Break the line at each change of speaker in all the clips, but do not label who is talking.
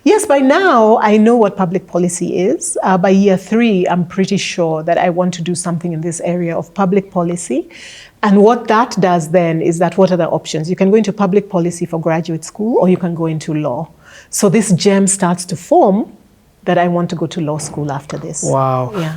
Yes, by now I know what public policy is. By year 3, I'm pretty sure that I want to do something in this area of public policy. And what that does then is that what are the options? You can go into public policy for graduate school, or you can go into law. So this gem starts to form that I want to go to law school after this.
Wow.
Yeah.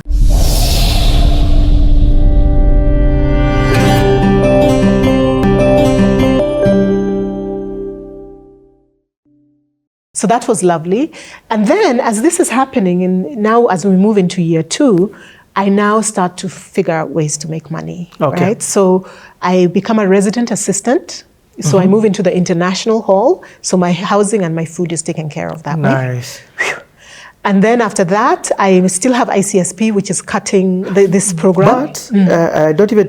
So that was lovely. And then as this is happening, and now as we move into year 2, I now start to figure out ways to make money,
okay.
right? So I become a resident assistant. So I move into the international hall. So my housing and my food is taken care of that way.
Nice.
And then after that, I still have ICSP, which is cutting this program.
But don't even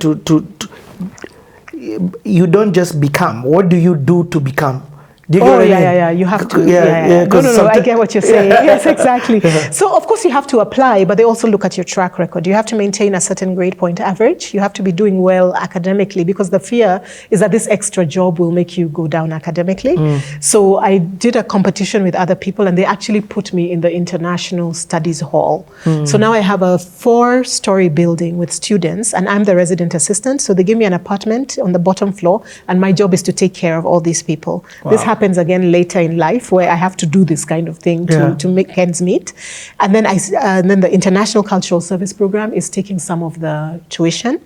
you don't just become. What do you do to become? Do you get what I mean?
Yeah. You have to. No. I get what you're saying. Yes, exactly. So of course you have to apply, but they also look at your track record. You have to maintain a certain grade point average. You have to be doing well academically, because the fear is that this extra job will make you go down academically. So I did a competition with other people, and they actually put me in the International Studies Hall. So now I have a 4-story building with students, and I'm the resident assistant. So they give me an apartment on the bottom floor, and my job is to take care of all these people.
Wow.
This happens again later in life, where I have to do this kind of thing to make ends meet. And then then the International Cultural Service Program is taking some of the tuition.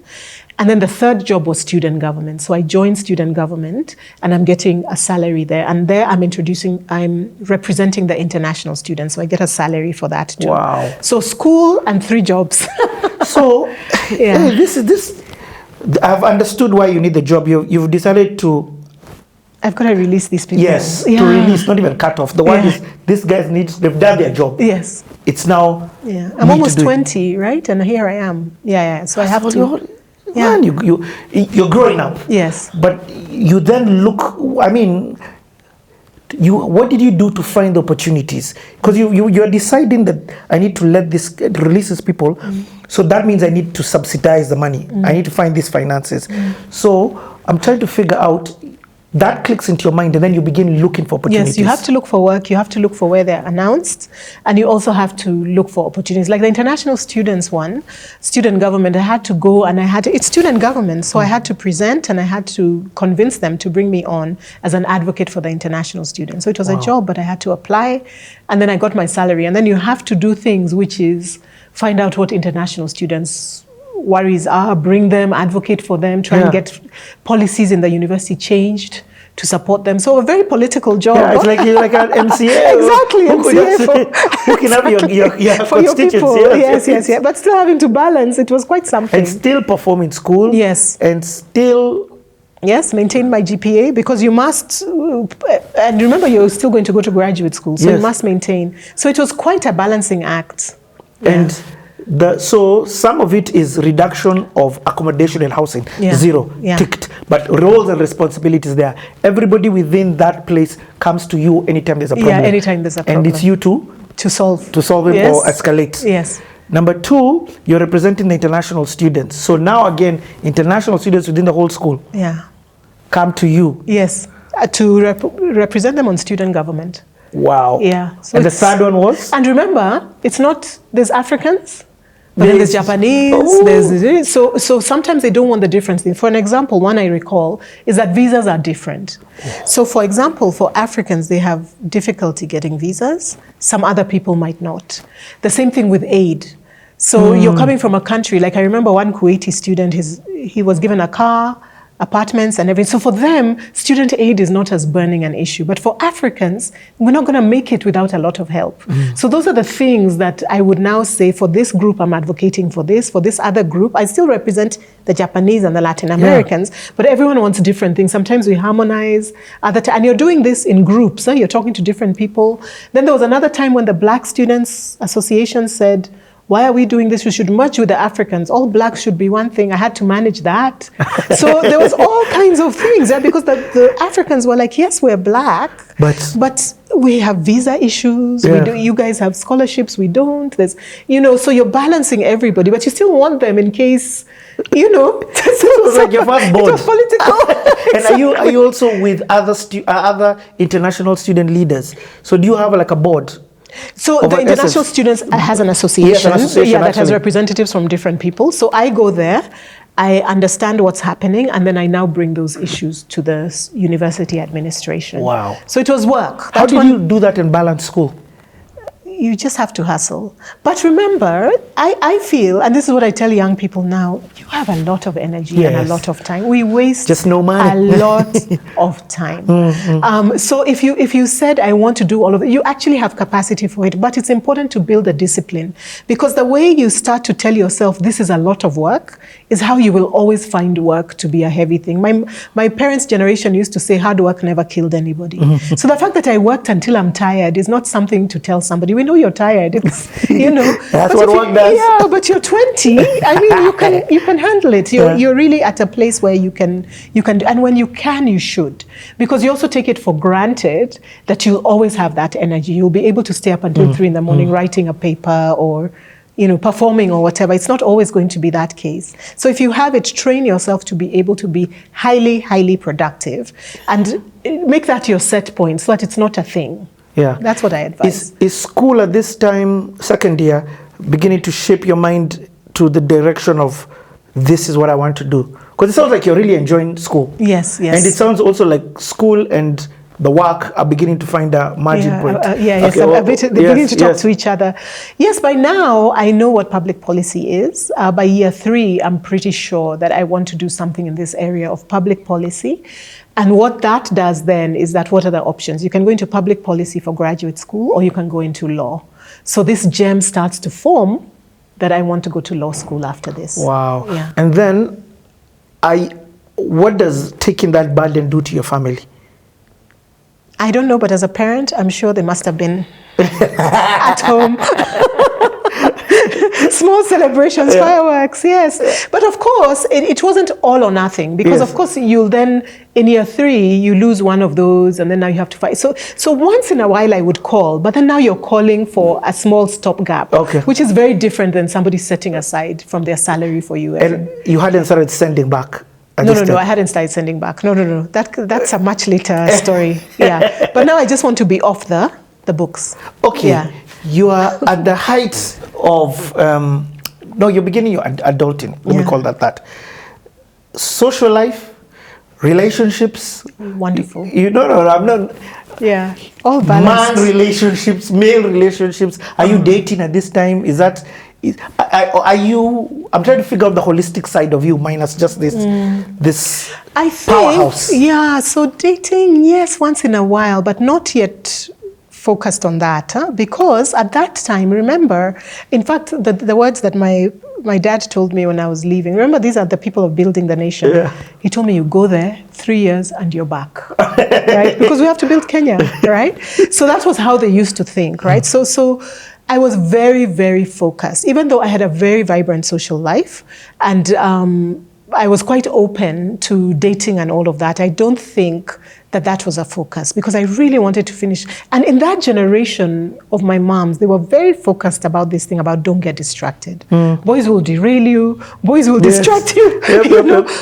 And then the third job was student government. So I joined student government, and I'm getting a salary there. And there I'm representing the international students. So I get a salary for that too.
Wow.
So school and 3 jobs.
So this I've understood why you need the job. You've decided to.
I've got to release these people.
Yes, to release, not even cut off. The one is, these guys they've done their job.
Yes.
It's now.
Yeah, I'm almost 20, right? And here I am. Yeah. So I have to.
Man, you're growing up.
Yes.
But you then look, I mean, what did you do to find the opportunities? Because you're deciding that I need to release these people. So that means I need to subsidize the money. I need to find these finances. So I'm trying to figure out. That clicks into your mind, and then you begin looking for opportunities.
Yes, you have to look for work. You have to look for where they're announced, and you also have to look for opportunities. Like the international students one, student government, I had to go, and it's student government, so I had to present, and I had to convince them to bring me on as an advocate for the international students. So it was a job, but I had to apply, and then I got my salary. And then you have to do things, which is find out what international students' worries are, bring them, advocate for them, try and get policies in the university changed to support them. So a very political job.
Yeah, it's like you're like an MCA.
Exactly, MCA.
Hooking up your
for your people.
Yes.
Yes. But still having to balance, it was quite something.
And still perform in school.
Yes.
And still...
Yes, maintain my GPA, because you must, and remember you're still going to go to graduate school, so you must maintain. So it was quite a balancing act.
And so some of it is reduction of accommodation and housing, 0, ticked. But roles and responsibilities there. Everybody within that place comes to you anytime there's a problem.
Yeah, anytime there's a problem.
And it's you to solve it or escalate.
Yes.
Number 2, you're representing the international students. So now again, international students within the whole school come to you.
Yes, to represent them on student government.
Wow.
Yeah. So
and the third one was?
And remember, it's not, there's Africans, but then there's Japanese, there's, so sometimes they don't want the difference. For an example, one I recall is that visas are different. So for example, for Africans, they have difficulty getting visas. Some other people might not. The same thing with aid. So you're coming from a country, like I remember one Kuwaiti student, he was given a car, apartments and everything. So for them, student aid is not as burning an issue. But for Africans, we're not going to make it without a lot of help. So those are the things that I would now say, for this group, I'm advocating for this other group. I still represent the Japanese and the Latin Americans, but everyone wants different things. Sometimes we harmonize, and you're doing this in groups. You're talking to different people. Then there was another time when the Black Students Association said, Why are we doing this? We should merge with the Africans. All blacks should be one thing. I had to manage that. So there was all kinds of things, because the Africans were like, yes, we're black, but we have visa issues. You guys have scholarships. We don't. There's, so you're balancing everybody, but you still want them in case, so
it was like your first board.
It was political.
And are you also with other international student leaders? So do you have like a board?
So the International Students has an association,
yes, an association
that has representatives from different people. So I go there, I understand what's happening, and then I now bring those issues to the university administration.
Wow.
So it was work.
How did you do that in balanced school?
You just have to hustle. But remember, I feel, and this is what I tell young people now, you have a lot of energy and a lot of time. We waste
just no money.
A lot of time. So if you said, I want to do all of it, you actually have capacity for it, but it's important to build a discipline, because the way you start to tell yourself this is a lot of work is how you will always find work to be a heavy thing. My parents' generation used to say hard work never killed anybody. So the fact that I worked until I'm tired is not something to tell somebody. We know you're tired. It's,
That's what work does.
Yeah, but you're 20. I mean, you can handle it. You're really at a place where you can do, and when you can, you should, because you also take it for granted that you'll always have that energy. You'll be able to stay up until 3 in the morning writing a paper or performing or whatever. It's not always going to be that case. So if you have it, train yourself to be able to be highly, highly productive, and make that your set point so that it's not a thing.
Yeah,
that's what I advise.
Is school at this time, second year, beginning to shape your mind to the direction of this is what I want to do? Because it sounds like you're really enjoying school.
Yes.
And it sounds also like school and the work are beginning to find a margin point.
They're beginning to talk to each other. Yes, by now I know what public policy is. By year 3, I'm pretty sure that I want to do something in this area of public policy. And what that does then is that what are the options? You can go into public policy for graduate school, or you can go into law. So this gem starts to form that I want to go to law school after this.
Wow.
Yeah.
And then what does taking that burden do to your family?
I don't know, but as a parent, I'm sure they must have been at home. Small celebrations, fireworks, yes. But of course, it wasn't all or nothing, because of course you'll then, in year 3, you lose one of those, and then now you have to fight. So once in a while I would call, but then now you're calling for a small stopgap, which is very different than somebody setting aside from their salary for you.
And you hadn't started sending back?
No, I hadn't started sending back. No. That's a much later story. Yeah. But now I just want to be off the books.
Okay.
Yeah.
You are at the height of, you're beginning your adulting. Let me call that. Social life, relationships.
Wonderful.
No, I'm not.
Yeah. All balanced.
Man relationships, male relationships. Are you dating at this time? Are you? I'm trying to figure out the holistic side of you minus just this powerhouse.
Yeah. So dating, yes, once in a while, but not yet focused on that, because at that time, remember, in fact, the words that my dad told me when I was leaving, remember, these are the people of building the nation. Yeah. He told me, you go there 3 years and you're back, right? Because we have to build Kenya, right? So that was how they used to think, right? So I was very, very focused, even though I had a very vibrant social life, and I was quite open to dating and all of that. I don't think that was a focus, because I really wanted to finish. And in that generation of my moms, they were very focused about this thing about don't get distracted. Boys will derail you. Boys will distract you.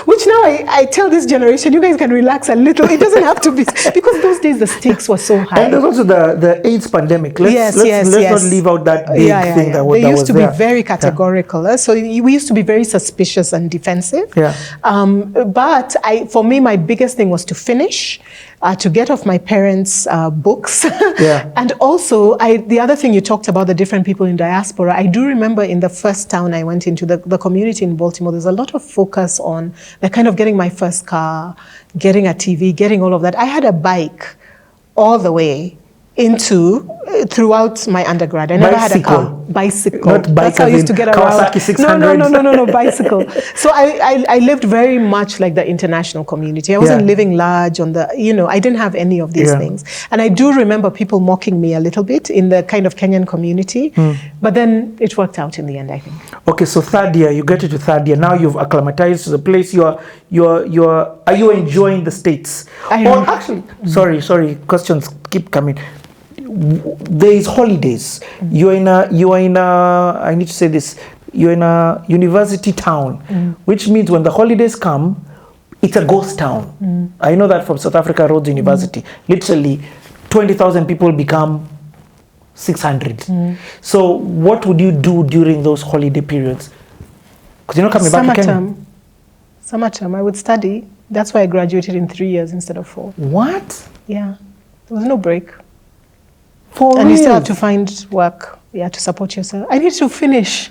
Which now I tell this generation, you guys can relax a little. It doesn't have to be, because those days the stakes were so high.
And there's also the AIDS pandemic. Let's not leave out that big thing that was there.
They used to be very categorical. So we used to be very suspicious and defensive. But for me, my biggest thing was to finish, to get off my parents' books. And also, the other thing you talked about, the different people in diaspora, I do remember in the first town I went into, the community in Baltimore, there's a lot of focus on the kind of getting my first car, getting a TV, getting all of that. I had a bike all the way into throughout my undergrad. I never had a car. Bicycle.
Not bike.
That's how I used to get around.
Kawasaki 600.
No, bicycle. So I lived very much like the international community. I wasn't living large on the, I didn't have any of these things. And I do remember people mocking me a little bit in the kind of Kenyan community, but then it worked out in the end, I think. Okay,
so third year, you get into third year. Now you've acclimatized to the place. Are you enjoying the States? Actually, sorry, questions keep coming. There is holidays. You are in a, I need to say this, you're in a university town, which means when the holidays come, it's a ghost town. I know that from South Africa Rhodes University. Literally, 20,000 people become 600. So what would you do during those holiday periods? Because you're not coming back to Kenya.
Summertime, I would study. That's why I graduated in 3 years instead of 4.
What?
Yeah, there was no break.
And
you still have to find work, to support yourself. I need to finish.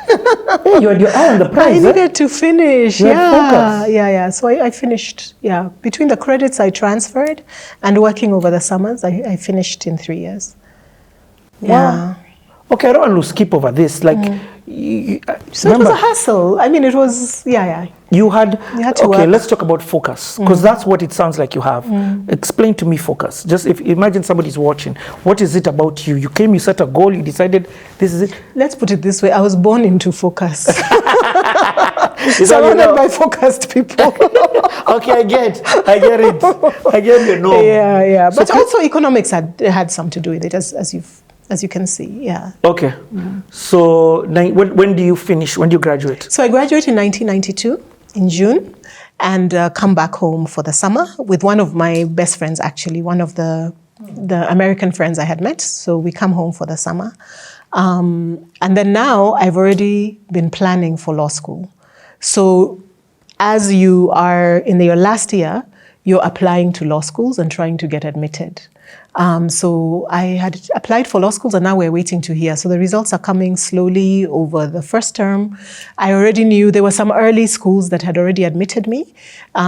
Hey, you had your eye on the prize.
I needed to finish. Yeah. So I finished. Yeah, between the credits I transferred and working over the summers, I finished in 3 years.
Wow. Yeah. Okay, I don't want to skip over this. Like,
so it was a hassle. I mean, it was.
You had to
work.
Let's talk about focus, because that's what it sounds like you have. Explain to me focus. Just imagine somebody's watching. What is it about you? You came, you set a goal, you decided this is it.
Let's put it this way: I was born into focus. Surrounded by focused people.
Okay, I get it. I get the norm.
Yeah. But also economics had some to do with it, as you can see, yeah.
Okay. So when do you finish? When do you graduate?
So I graduated in 1992 in June, and come back home for the summer with one of my best friends, actually, one of the American friends I had met. So we come home for the summer. And then now I've already been planning for law school. So as you are in your last year, you're applying to law schools and trying to get admitted. So I had applied for law schools, and now we're waiting to hear. So the results are coming slowly over the first term. I already knew there were some early schools that had already admitted me.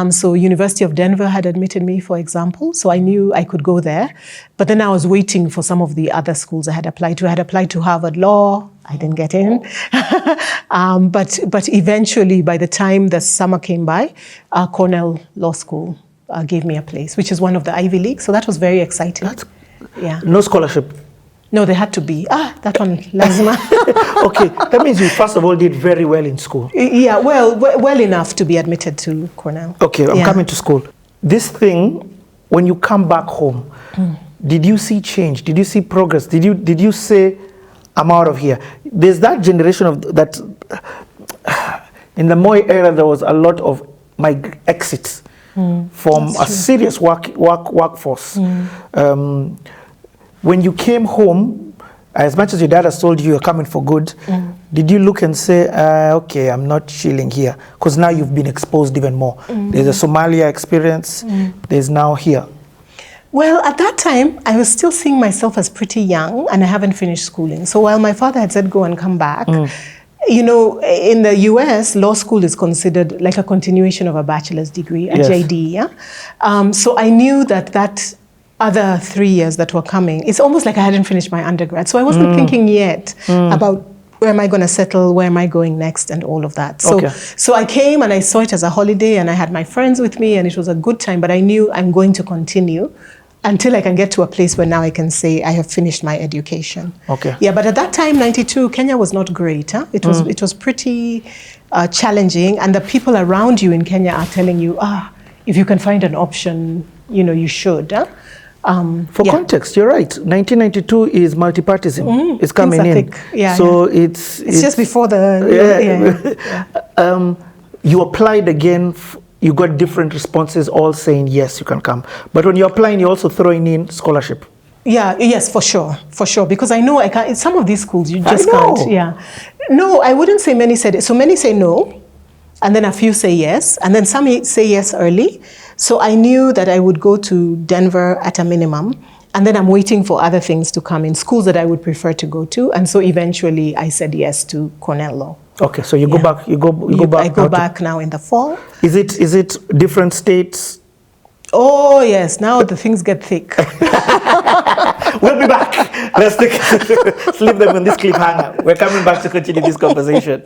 So University of Denver had admitted me, for example. So I knew I could go there. But then I was waiting for some of the other schools I had applied to. I had applied to Harvard Law. I didn't get in. But eventually, by the time the summer came by, Cornell Law School gave me a place, which is one of the Ivy League. So that was very exciting.
No scholarship?
No, they had to be. That one, lazima.
Okay, that means you first of all did very well in school.
Yeah, well enough to be admitted to Cornell.
Okay, I'm coming to school. This thing, when you come back home, did you see change? Did you see progress? Did you say, I'm out of here? There's that generation of that. In the Moi era, there was a lot of exits. From a serious workforce. When you came home, as much as your dad has told you you're coming for good, did you look and say, okay, I'm not chilling here? Because now you've been exposed even more. There's a Somalia experience, there's now here.
Well, at that time, I was still seeing myself as pretty young, and I haven't finished schooling. So while my father had said, go and come back, in the US, law school is considered like a continuation of a bachelor's degree, a JD, so I knew that other 3 years that were coming, it's almost like I hadn't finished my undergrad. So I wasn't thinking yet about where am I going to settle, where am I going next, and all of that. So I came and I saw it as a holiday, and I had my friends with me, and it was a good time, but I knew I'm going to continue until I can get to a place where now I can say I have finished my education.
Okay.
Yeah, but at that time, 92, Kenya was not great. It was pretty challenging, and the people around you in Kenya are telling you, if you can find an option, you should.
For context, you're right. 1992 is multipartism. It's coming in. So it's
just before the.
You applied again. You got different responses, all saying yes, you can come. But when you're applying, you're also throwing in scholarship.
Yes, for sure, because I know I can't. Some of these schools you just can't. Yeah, no, I wouldn't say many said it. So many say no, and then a few say yes, and then some say yes early. So I knew that I would go to Denver at a minimum, and then I'm waiting for other things to come in, schools that I would prefer to go to, and so eventually I said yes to Cornell Law.
Okay, so you go back. You go back.
I go back now in the fall.
Is it different states?
Oh yes, now the things get thick.
We'll be back. Let's leave them on this cliffhanger. We're coming back to continue this conversation.